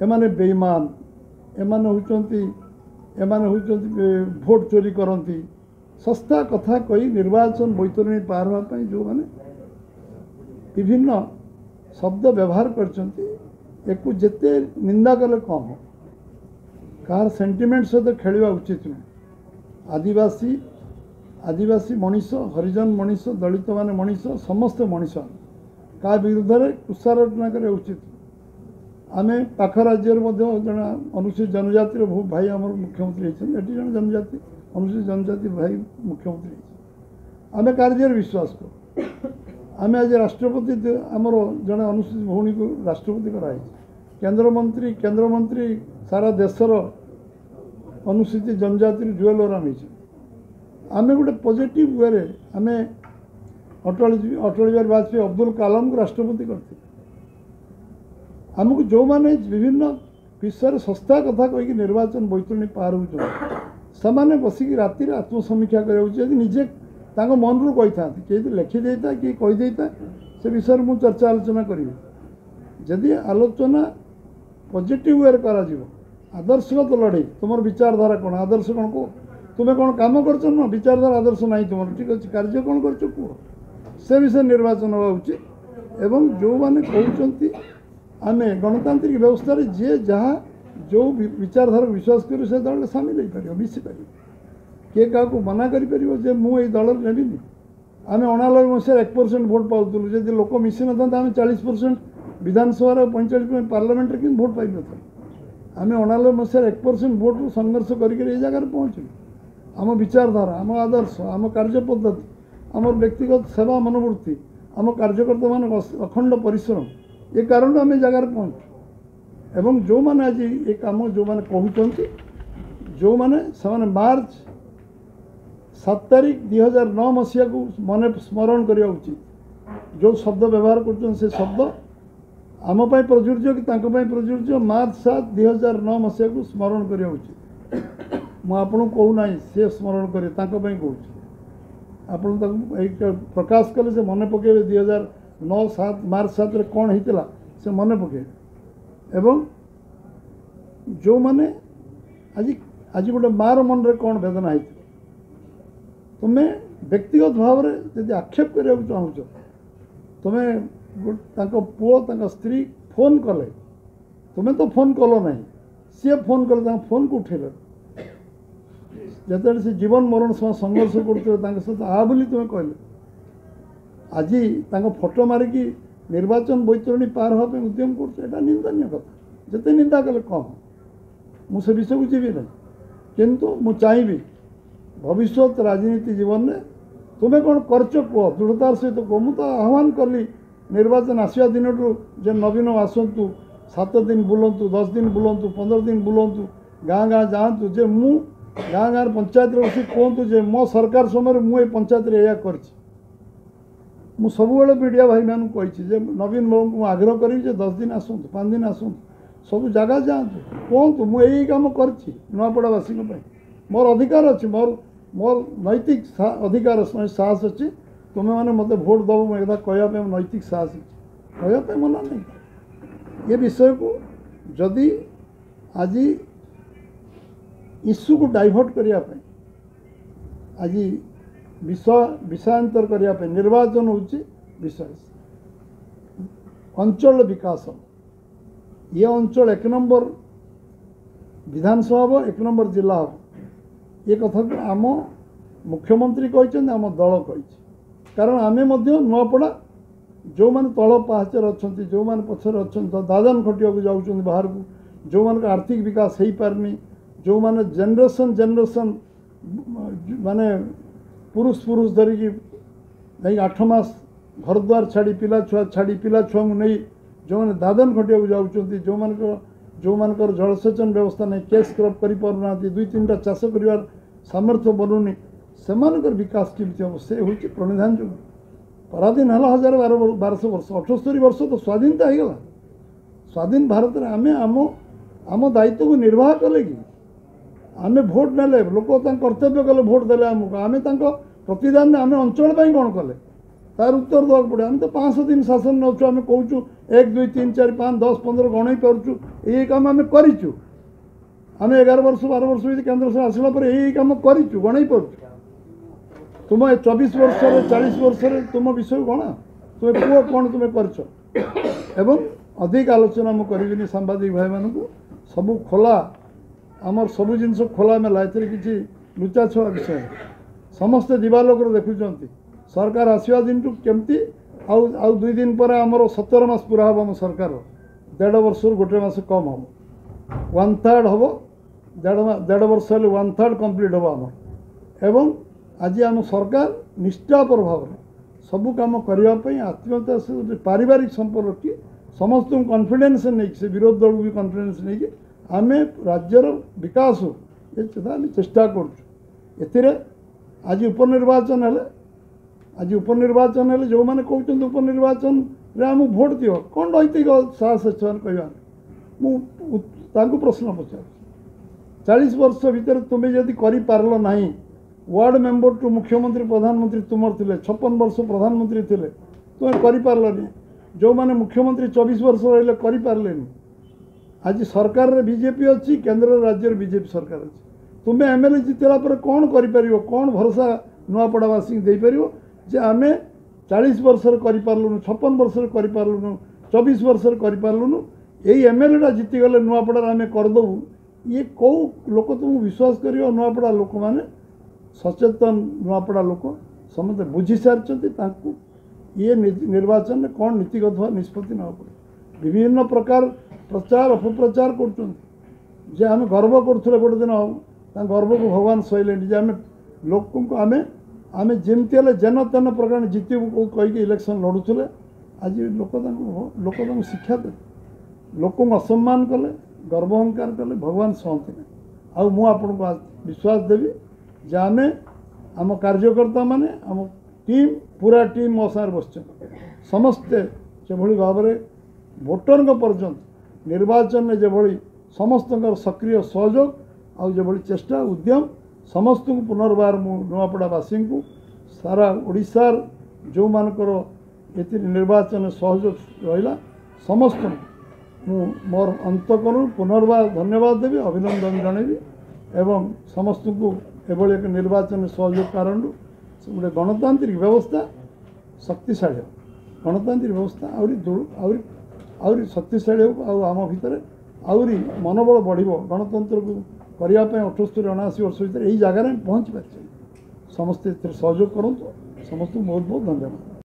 एमाने बेईमान एमाने होचंती भोट चोरी करती सस्ता कथा कही निर्वाचन बैतरणी पार होगा जो माने विभिन्न शब्द व्यवहार कर जेते निंदा कले कम हो कार सेंटिमेंट सहित खेलवा उचित नुह आदिवासी आदिवासी मनीष हरिजन मनीष दलित मान मनीष समस्त मनीष का विरुद्ध में कुशारोचना कर उचित आम पाख राज्य जन अनुसूचित जनजातिर भाई आम मुख्यमंत्री होती जन जनजाति अनुसूचित जनजाति भाई मुख्यमंत्री आम कार्य विश्वास कर आम आज राष्ट्रपति आमर जन अनुसूचित भौणी को राष्ट्रपति कराई केंद्र मंत्री सारा देशर अनुसूचित जनजाति जुएल ओराम आम गोटे पॉजिटिव वे आम अटल बिहारी वाजपेयी अब्दुल कलाम को राष्ट्रपति करते आमको जो मैंने विभिन्न विषय सस्ता कथा कहीकि निर्वाचन बैतरणी पार होने बसिक राति आत्मसमीक्षा करजे मन रू कही था किए लिखिदे था कि कहीदे था से विषय में चर्चा आलोचना करी जदि आलोचना पॉजिटिव वे कर आदर्शगत लड़े तुम विचारधारा कौन आदर्श कौन कह तुम्हें कौन काम कर विचारधारा आदर्श ना तुम ठीक अच्छे कार्य कौन कर से विषय निर्वाचन हवा उचित एवं जो मैंने कहते आम गणतांत्रिक व्यवस्था जी जहाँ जो विचारधारा विश्वास कर से दल सामिल हो पार मिसी पार किए क्या मना कर मुझे दल नेबी आम 89 मसीह 1% भोट पाऊँ जब लोक मिसी ना आम 40% विधानसभा 45% पार्लियामेंट कि भोट पाई न आम 89 मसीह 1% भोट संघर्ष कर जगार पहुँचल आम विचारधारा आम आदर्श आम कार्य पद्धति आम व्यक्तिगत सेवा मनोवृत्ति आम कार्यकर्ता मान अखंड परिश्रम ये कारण आम जगार पहुँचु एवं जो मैंने आज ये कम जो मैंने कहते जो मैंने मार्च 7 तारीख 2009 मसीहा को मन स्मरण करने उचित जो शब्द व्यवहार कर शब्द आमपाई प्रযোज्य कि प्रযোज्य मार्च 7 2009 मसीहा को स्मरण करने उचित मुझे कहूना सी स्मरण करे कहूँ आप प्रकाश कले से मन पकड़े 2009 7 मार्च 7 रे कौन होता से मन पकड़े एवं जो मैंने आज आज गोटे मार मन रे कौन वेदना होती तुम्हें व्यक्तिगत भाव में यदि आक्षेप करने चाहूँ तुम्हें पुओ स्त्री फोन कले तुम्हें तो फोन कल ना सी फोन कले फोन को उठेल जिते से जीवन मरण समय संघर्ष कर सहित आ बोली तुम्हें कहले आज फोटो मारिकी निर्वाचन बैतरणी पार होगा उद्यम कर निंदनीय कथा जिते निंदा कले कम मुझे विषय को जीवी ना किंतु मु चाहिए भविष्य राजनीति जीवन में तुम्हें कौन करच कह दृढ़तार सहित कह मुझे आह्वान कली निर्वाचन आसवा दिन जे नवीन आसतु 7 दिन बुलतु 10 दिन बुलतु 15 दिन बुलतु गाँ गाँ जातु जे मु गाँ गाँव पंचायत बस कहतु जे मो सरकार समय मुझे पंचायत या कर सब मीडिया भाई मान कही नवीन बाबू को आग्रह करी 10 दिन आसतु 5 दिन आसतु सब जगह जातु कहतु मुझे कम कर नुआपड़ावासी मोर अधिकार अच्छी मोर नैतिक अधिकार साहस अच्छी तुम्हें मैंने मत भोट दब मुझे कहवाई नैतिक साहस कहवाई मना नहीं ये विषय को जदि आज इश्यू को डाइवर्ट करने आज विषयांतर करने निर्वाचन हूँ विषय अंचल विकास ये अंचल 1 नंबर विधानसभा हम 1 नंबर जिला हम ये कथा को आम मुख्यमंत्री कहते आम दल कही कारण आमे नुआपड़ा जो मैंने तल पाचर अच्छा जो मैंने पचर अच्छा दादन खटिया को जाऊँ बाहर को जो मान आर्थिक विकास हो पारनी जो मैंने जेनरेशन माने पुरुष धरिकी नहीं 8 मास घर द्वार छाड़ी पिला छुआ को नहीं जो मैंने दादन खटिया को जाऊँ जो मानकर जलसेचन व्यवस्था नहीं कैश क्रॉप कर पारना 2-3टा चाष कर सामर्थ्य बनूनी से विकास केमती हम से हूँ प्रणिधान जो पराधीन है 1200 वर्ष 78 वर्ष तो स्वाधीनता हो गला स्वाधीन भारत में आम आम आम दायित्व को निर्वाह कले कि आम भोट नेले लोक कर्तव्य कले भोट देले आमको आम प्रतिदान आम अंचल कौन कले तार उत्तर देवाक पड़े आम तो 500 दिन शासन नौचु आम कहूँ 1 2 3 4 5 10 15 गणई पार्चु यही काम आम करूँ आम 11 वर्ष 12 वर्ष केन्द्र सरकार आसला यही काम करूँ गणई पार्चु तुम 24 वर्ष 40 वर्ष तुम विषय गणा तुम्हें पुओ कौन तुम्हें कर अधिक आलोचना मुझे करी सांबादिक भाई मान सबू खोला आमर सबू जिनस खोला मेला ए कि लुचा छुआ विषय समस्ते दिवालोक देखुं सरकार आसवा दिन केमती आउ 2 दिन पर आमर 17 मास पूरा हम आम सरकार 1.5 वर्ष गोटे मास कम हम 1/3 हम 1.5 वर्ष 1/3 कंप्लीट हम आमर एवं आज आम सरकार निष्ठापर भाव सबू कम करने आत्मीयता से पारिवारिक संपर्क रखी समस्त कॉन्फिडेंस नहीं से विरोध दल भी कॉन्फिडेंस नहीं कि आम राज्यर विकास हो चेष्टा कर आज उपनिर्वाचन है आज उपनिर्वाचन है जो मैंने कहते उपनिर्वाचन आम भोट दियो कौन नैतिक साहस कहवा मुझे प्रश्न पचार 40 वर्ष भितर तुम्हें जदि कर ना वार्ड मेंबर टू मुख्यमंत्री प्रधानमंत्री तुम थे 56 वर्ष प्रधानमंत्री थे तुम्हें कर जो मैंने मुख्यमंत्री 24 वर्ष रही करें आज सरकार रे बीजेपी अच्छी केंद्र राज्य बीजेपी सरकार अच्छी तुम्हें एमएलए जितला पर कौन कर कौन भरोसा नुआपड़ावासी देपर जे आम 40 वर्ष कर 56 वर्ष कर 24 वर्ष कर यही एमएलएटा जीतीगले नुआपड़ा आम करदे ये कौ लोक तुमको विश्वास कर नुआपड़ा लोक मैंने सचेतन नुआपड़ा लोक समस्त बुझी सारी ये निर्वाचन में कौन नीतिगत भाव निष्पत्ति ना पड़े विभिन्न प्रकार प्रचार अपप्रचार कर आम गर्व करुले गोटे दिन गर्व को भगवान सहले आम लोक आम आम जमती जेन तेन प्रकार जीतबू कहीकि इलेक्शन लड़ुले आज लोक शिक्षा दे लोक असम्मान कले गर्व अहंकार कले भगवान सहती ना आउ मुझे विश्वास देवी जे आम आम कार्यकर्ता माने आम टीम पूरा टीम मो सार बस समस्ते जो भाव में भोटर पर्यंत निर्वाचन में जो समस्त सक्रिय सहयोग आउ जो चेष्टा उद्यम समस्त को पुनर्बार नुआपड़ावासी को सारा ओडिशार जो मानकर ये निर्वाचन सहयोग रहा समस्त मोर अंतकरण पुनर्बार धन्यवाद देवी अभिनंदन जनइबी एवं समस्त को एभली एक निर्वाचन सहयोग कारण गोटे गणतांत्रिक व्यवस्था शक्तिशाली गणतांत्रिक व्यवस्था आहरी शक्तिशाली हो आम भितर आहरी मनोबल बढ़ गणतंत्र को करने 78-79 वर्ष भर यही जगार पहुँची पार्टी समस्ते सहयोग करूँ समस्त बहुत बहुत धन्यवाद।